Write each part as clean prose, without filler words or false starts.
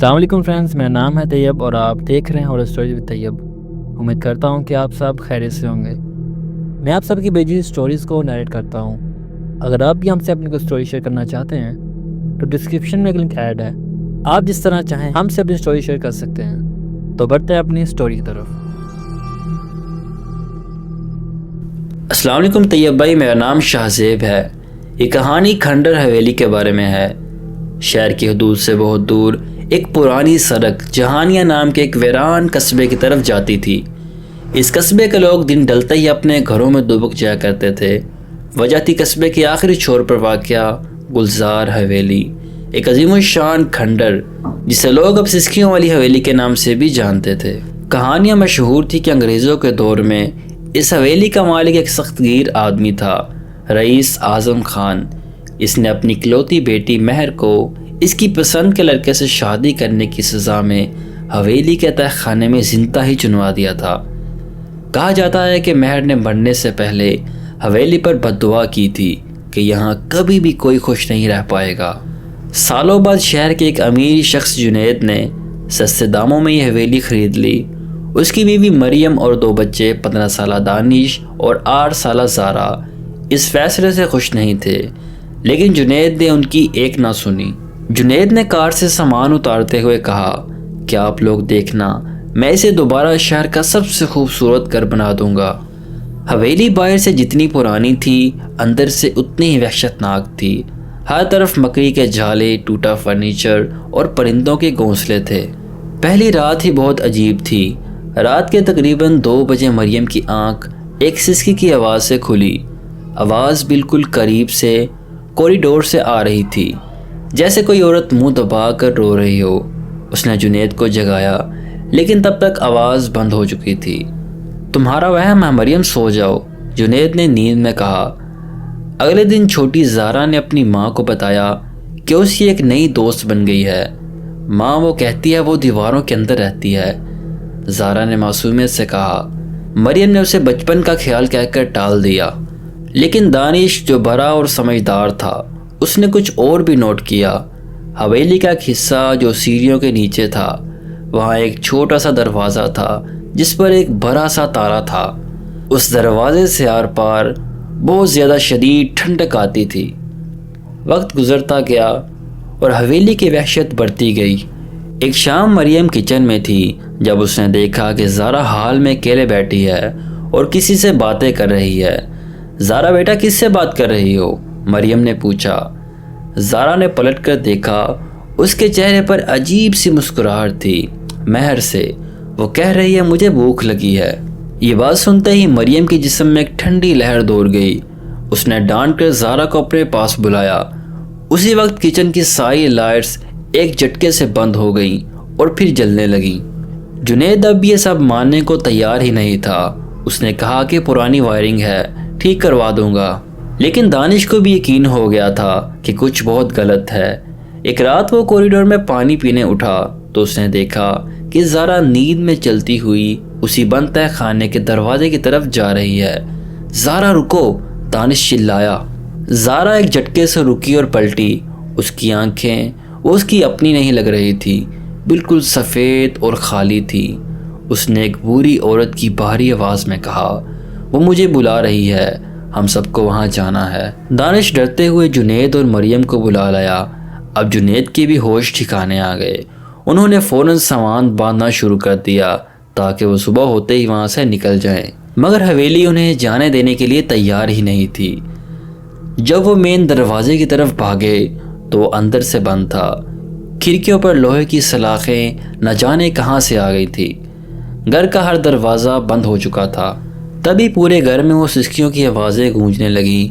السلام علیکم فرینڈز، میرا نام ہے طیب اور آپ دیکھ رہے ہیں ہارر اسٹوریز ود طیب۔ امید کرتا ہوں کہ آپ سب خیریت سے ہوں گے۔ میں آپ سب کی بھیجی اسٹوریز کو نیریٹ کرتا ہوں۔ اگر آپ بھی ہم سے اپنی کوئی اسٹوری شیئر کرنا چاہتے ہیں تو ڈسکرپشن میں ایک لنک ایڈ ہے، آپ جس طرح چاہیں ہم سے اپنی اسٹوری شیئر کر سکتے ہیں۔ تو بڑھتے ہیں اپنی اسٹوری کی طرف۔ السلام علیکم طیب بھائی، میرا نام شہزیب ہے۔ یہ کہانی کھنڈر حویلی کے بارے میں ہے۔ شہر کی حدود سے بہت دور ایک پرانی سڑک جہانیہ نام کے ایک ویران قصبے کی طرف جاتی تھی۔ اس قصبے کے لوگ دن ڈھلتے ہی اپنے گھروں میں دبک جایا کرتے تھے۔ وجہ تھی قصبے کے آخری چھور پر واقع گلزار حویلی، ایک عظیم الشان کھنڈر جسے لوگ اب سسکیوں والی حویلی کے نام سے بھی جانتے تھے۔ کہانیاں مشہور تھی کہ انگریزوں کے دور میں اس حویلی کا مالک ایک سخت گیر آدمی تھا، رئیس اعظم خان۔ اس نے اپنی اکلوتی بیٹی مہر کو اس کی پسند کے لڑکے سے شادی کرنے کی سزا میں حویلی کے تہ خانے میں زندہ ہی چنوا دیا تھا۔ کہا جاتا ہے کہ مہر نے مرنے سے پہلے حویلی پر بد دعا کی تھی کہ یہاں کبھی بھی کوئی خوش نہیں رہ پائے گا۔ سالوں بعد شہر کے ایک امیر شخص جنید نے سستے داموں میں یہ حویلی خرید لی۔ اس کی بیوی مریم اور 2 بچے 15 سالہ دانش اور 8 سالہ زارا اس فیصلے سے خوش نہیں تھے، لیکن جنید نے ان کی ایک نہ سنی۔ جنید نے کار سے سامان اتارتے ہوئے کہا کہ آپ لوگ دیکھنا، میں اسے دوبارہ شہر کا سب سے خوبصورت گھر بنا دوں گا۔ حویلی باہر سے جتنی پرانی تھی اندر سے اتنی ہی وحشتناک تھی۔ ہر طرف مکڑی کے جالے، ٹوٹا فرنیچر اور پرندوں کے گھونسلے تھے۔ پہلی رات ہی بہت عجیب تھی۔ رات کے تقریباً 2 بجے مریم کی آنکھ ایک سسکی کی آواز سے کھلی۔ آواز بالکل قریب سے کوریڈور سے آ رہی تھی، جیسے کوئی عورت منہ دبا کر رو رہی ہو۔ اس نے جنید کو جگایا، لیکن تب تک آواز بند ہو چکی تھی۔ تمہارا وہم ہے مریم، سو جاؤ، جنید نے نیند میں کہا۔ اگلے دن چھوٹی زارا نے اپنی ماں کو بتایا کہ اس کی ایک نئی دوست بن گئی ہے۔ ماں، وہ کہتی ہے وہ دیواروں کے اندر رہتی ہے، زارا نے معصومیت سے کہا۔ مریم نے اسے بچپن کا خیال کہہ کر ٹال دیا، لیکن دانش جو بڑا اور سمجھدار تھا اس نے کچھ اور بھی نوٹ کیا۔ حویلی کا ایک حصہ جو سیڑھیوں کے نیچے تھا، وہاں ایک چھوٹا سا دروازہ تھا جس پر ایک بڑا سا تالا تھا۔ اس دروازے سے آر پار بہت زیادہ شدید ٹھنڈک آتی تھی۔ وقت گزرتا گیا اور حویلی کی وحشت بڑھتی گئی۔ ایک شام مریم کچن میں تھی جب اس نے دیکھا کہ زارا حال میں اکیلے بیٹھی ہے اور کسی سے باتیں کر رہی ہے۔ زارا بیٹا، کس سے بات کر رہی ہو؟ مریم نے پوچھا۔ زارا نے پلٹ کر دیکھا، اس کے چہرے پر عجیب سی مسکراہٹ تھی۔ مہر سے، وہ کہہ رہی ہے مجھے بھوک لگی ہے۔ یہ بات سنتے ہی مریم کے جسم میں ایک ٹھنڈی لہر دوڑ گئی۔ اس نے ڈانٹ کر زارا کو اپنے پاس بلایا۔ اسی وقت کچن کی ساری لائٹس ایک جھٹکے سے بند ہو گئیں اور پھر جلنے لگیں۔ جنید اب یہ سب ماننے کو تیار ہی نہیں تھا۔ اس نے کہا کہ پرانی وائرنگ ہے، ٹھیک کروا دوں گا، لیکن دانش کو بھی یقین ہو گیا تھا کہ کچھ بہت غلط ہے۔ ایک رات وہ کوریڈور میں پانی پینے اٹھا تو اس نے دیکھا کہ زارا نیند میں چلتی ہوئی اسی بند تہ خانے کے دروازے کی طرف جا رہی ہے۔ زارا رکو، دانش چلایا۔ زارا ایک جھٹکے سے رکی اور پلٹی۔ اس کی آنکھیں وہ اس کی اپنی نہیں لگ رہی تھی، بالکل سفید اور خالی تھی۔ اس نے ایک بوڑھی عورت کی بھاری آواز میں کہا، وہ مجھے بلا رہی ہے، ہم سب کو وہاں جانا ہے۔ دانش ڈرتے ہوئے جنید اور مریم کو بلا لایا۔ اب جنید کے بھی ہوش ٹھکانے آ گئے۔ انہوں نے فوراً سامان باندھنا شروع کر دیا تاکہ وہ صبح ہوتے ہی وہاں سے نکل جائیں، مگر حویلی انہیں جانے دینے کے لیے تیار ہی نہیں تھی۔ جب وہ مین دروازے کی طرف بھاگے تو وہ اندر سے بند تھا۔ کھڑکیوں پر لوہے کی سلاخیں نہ جانے کہاں سے آ گئی تھی۔ گھر کا ہر دروازہ بند ہو چکا تھا۔ تبھی پورے گھر میں وہ سسکیوں کی آوازیں گونجنے لگیں۔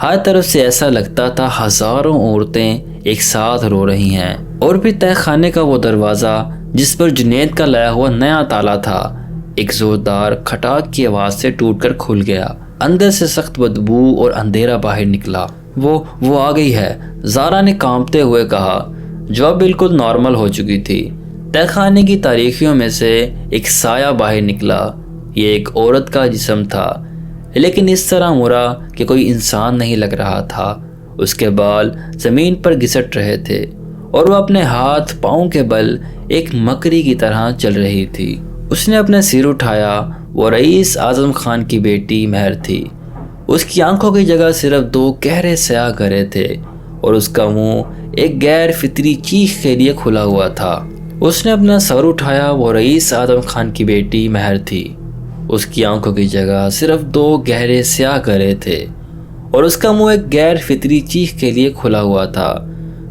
ہر طرف سے ایسا لگتا تھا ہزاروں عورتیں ایک ساتھ رو رہی ہیں۔ اور پھر تہ خانے کا وہ دروازہ جس پر جنید کا لایا ہوا نیا تالا تھا، ایک زوردار کھٹاک کی آواز سے ٹوٹ کر کھل گیا۔ اندر سے سخت بدبو اور اندھیرا باہر نکلا۔ وہ آ گئی ہے، زارا نے کانپتے ہوئے کہا، جو اب بالکل نارمل ہو چکی تھی۔ تہ خانے کی تاریکیوں میں سے ایک سایہ باہر نکلا۔ یہ ایک عورت کا جسم تھا، لیکن اس طرح مرا کہ کوئی انسان نہیں لگ رہا تھا۔ اس کے بال زمین پر گھسٹ رہے تھے اور وہ اپنے ہاتھ پاؤں کے بل ایک مکڑی کی طرح چل رہی تھی۔ اس نے اپنا سر اٹھایا، وہ رئیس اعظم خان کی بیٹی مہر تھی۔ اس کی آنکھوں کی جگہ صرف 2 گہرے سیاہ گرے تھے اور اس کا منہ ایک غیر فطری چیخ کے لیے کھلا ہوا تھا۔ اس نے اپنا سر اٹھایا، وہ رئیس اعظم خان کی بیٹی مہر تھی۔ اس کی آنکھوں کی جگہ صرف 2 گہرے سیاہ گرے تھے اور اس کا منہ ایک غیر فطری چیخ کے لیے کھلا ہوا تھا۔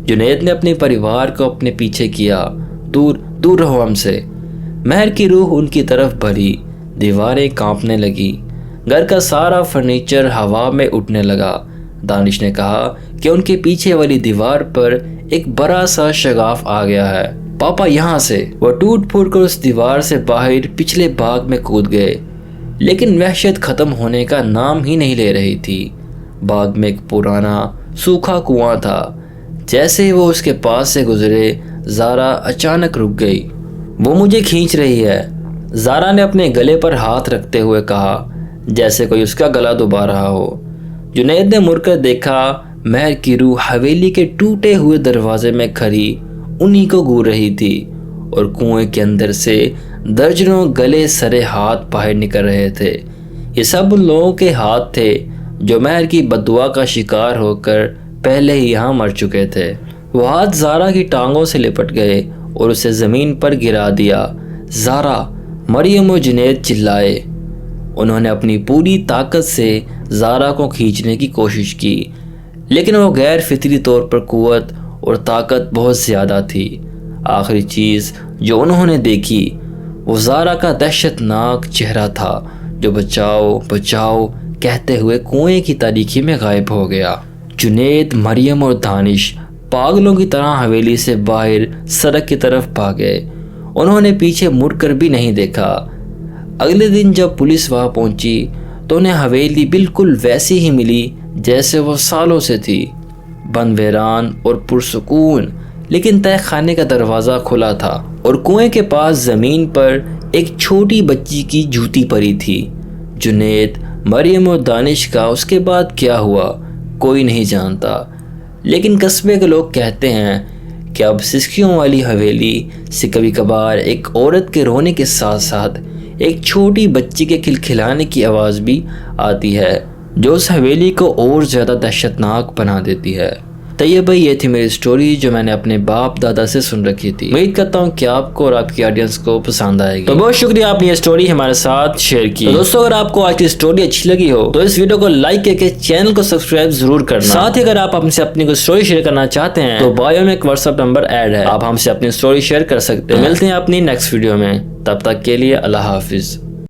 جنید نے اپنے پریوار کو اپنے پیچھے کیا، دور دور رہو ہم سے۔ مہر کی روح ان کی طرف بڑھی، دیواریں کانپنے لگی، گھر کا سارا فرنیچر ہوا میں اٹھنے لگا۔ دانش نے کہا کہ ان کے پیچھے والی دیوار پر ایک بڑا سا شگاف آ گیا ہے۔ پاپا یہاں سے۔ وہ ٹوٹ پھوٹ کر اس دیوار سے باہر پچھلے باغ میں کود گئے، لیکن وحشت ختم ہونے کا نام ہی نہیں لے رہی تھی۔ باغ میں ایک پرانا سوکھا کنواں تھا۔ جیسے ہی وہ اس کے پاس سے گزرے، زارا اچانک رک گئی۔ وہ مجھے کھینچ رہی ہے، زارا نے اپنے گلے پر ہاتھ رکھتے ہوئے کہا، جیسے کوئی اس کا گلا دبا رہا ہو۔ جنید نے مڑ کر دیکھا، مہر کی روح حویلی کے ٹوٹے ہوئے دروازے میں کھڑی انہی کو گھور رہی تھی اور کنویں کے اندر سے درجنوں گلے سرے ہاتھ باہر نکل رہے تھے۔ یہ سب ان لوگوں کے ہاتھ تھے جو مہر کی بددعا کا شکار ہو کر پہلے ہی یہاں مر چکے تھے۔ وہ ہاتھ زارا کی ٹانگوں سے لپٹ گئے اور اسے زمین پر گرا دیا۔ زارا، مریم و جنید چلائے۔ انہوں نے اپنی پوری طاقت سے زارا کو کھینچنے کی کوشش کی، لیکن وہ غیر فطری طور پر قوت اور طاقت بہت زیادہ تھی۔ آخری چیز جو انہوں نے دیکھی وہ زارا کا دہشت ناک چہرہ تھا، جو بچاؤ بچاؤ کہتے ہوئے کنویں کی تاریکی میں غائب ہو گیا۔ جنید، مریم اور دانش پاگلوں کی طرح حویلی سے باہر سڑک کی طرف بھاگے۔ انہوں نے پیچھے مڑ کر بھی نہیں دیکھا۔ اگلے دن جب پولیس وہاں پہنچی تو انہیں حویلی بالکل ویسی ہی ملی جیسے وہ سالوں سے تھی، بند ویران اور پرسکون، لیکن تہہ خانے کا دروازہ کھلا تھا اور کنویں کے پاس زمین پر ایک چھوٹی بچی کی جوتی پڑی تھی۔ جنید، مریم اور دانش کا اس کے بعد کیا ہوا کوئی نہیں جانتا، لیکن قصبے کے لوگ کہتے ہیں کہ اب سسکیوں والی حویلی سے کبھی کبھار ایک عورت کے رونے کے ساتھ ساتھ ایک چھوٹی بچی کے کھلکھلانے کی آواز بھی آتی ہے، جو اس حویلی کو اور زیادہ دہشتناک بنا دیتی ہے۔ طیب بھائی، یہ تھی میری سٹوری جو میں نے اپنے باپ دادا سے سن رکھی تھی۔ امید کرتا ہوں کہ آپ کو اور آپ کی آڈینس کو پسند آئے گی۔ تو بہت شکریہ آپ نے یہ سٹوری ہمارے ساتھ شیئر کی۔ تو دوستو، اگر آپ کو آج کی سٹوری اچھی لگی ہو تو اس ویڈیو کو لائک کر کے چینل کو سبسکرائب ضرور کرنا۔ ساتھ ہی اگر آپ ہم سے اپنی کوئی سٹوری شیئر کرنا چاہتے ہیں تو بایو میں ایک واٹس ایپ نمبر ایڈ ہے، آپ ہم سے اپنی سٹوری شیئر کر سکتے ہیں۔ ملتے ہیں اپنی نیکسٹ ویڈیو میں، تب تک کے لیے اللہ حافظ۔